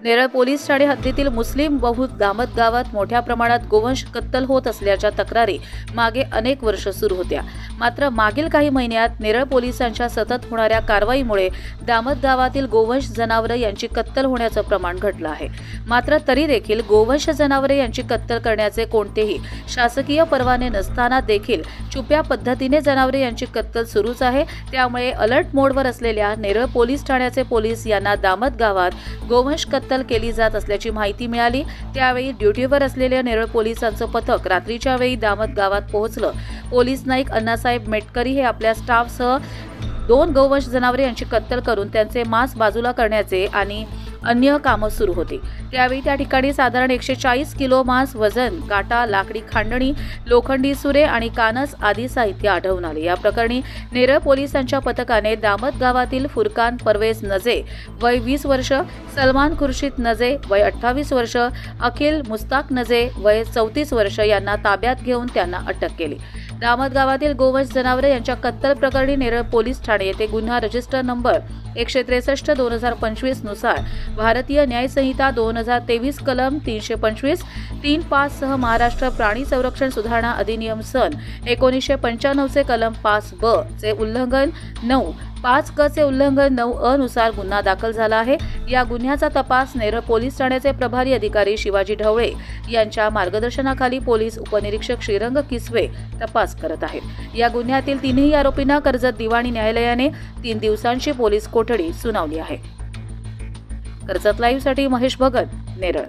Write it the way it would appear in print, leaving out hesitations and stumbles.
Neral police Thane हद्दीतील मुस्लिम बहुल दामत गावात मोठ्या प्रमाणात गोवंश कत्तल होत असल्याच्या तक्रारी मागे अनेक वर्ष सुरू होत्या। मात्र मागील काही महिन्यात नेरळ पोलिसांच्या सतत होणाऱ्या कारवाईमुळे दामत गावातील गोवंश जनावरे यांची कत्तल होण्याचं प्रमाण घटलं आहे। मात्र तरी देखील गोवंश जनावरे यांची कत्तल करण्याचे कोणतेही शासकीय परवाने नसताना देखील छुप्या पद्धतीने जनावरे यांची कत्तल सुरूच आहे। त्यामुळे अलर्ट मोडवर असलेल्या नेरळ पोलीस ठाण्याचे पोलीस यांना दामत गावात गोवंश कत्तल केली जात असल्याची माहिती मिळाली। त्यावेळी ड्युटीवर असलेल्या नेरळ पोलिसांचं पथक रात्रीच्या वेळी दामत गावात पोहोचलं। पोलीस नाईक अण्णासाहेब मेटकरी हे आपल्या स्टाफसह 2 गोवंश जनावरे यांची कत्तल करून त्यांचे मांस बाजूला करण्याचे आणि अन्य कामं सुरू होती। त्यावेळी त्या ठिकाणी साधारण 140 किलो मांस, वजन, काटा, लाकडी खांडणी, लोखंडी सुरे आणि कानस आदी साहित्य आढळून आले। या प्रकरणी नेरळ पोलिसांच्या पथकाने दामत गावातील फुरकान परवेज नजे वय 20 वर्ष, सलमान खुर्शीद नजे वय 28 वर्ष, अखिल मुस्ताक नजे वय 34 वर्ष यांना ताब्यात घेऊन त्यांना अटक केली। दामत गावातील गोवंश जनावरे यांच्या कत्तल प्रकरणी नेरळ पोलीस ठाणे येथे गुन्हा रजिस्टर नंबर 163/2025 नुसार भारतीय न्याय संहिता 2023 कलम 325, 3.5 सह महाराष्ट्र प्राणी संरक्षण सुधारणा अधिनियम सन 1995 चे कलम 5(ब) चे उल्लंघन, 9(5) क चे उल्लंघन, 9(अ) नुसार गुन्हा दाखल झाला आहे। या गुन्ह्याचा तपास नेरळ पोलीस ठाण्याचे प्रभारी अधिकारी शिवाजी ढवळे यांच्या मार्गदर्शनाखाली पोलीस उपनिरीक्षक श्रीरंग किसवे तपास करत आहेत। या गुन्ह्यातील 3ही आरोपींना कर्जत दिवाणी न्यायालयाने 3 दिवसांची पोलीस कोठडी सुनावली आहे। कर्जत लाईव्हसाठी महेश भगत, नेरळ।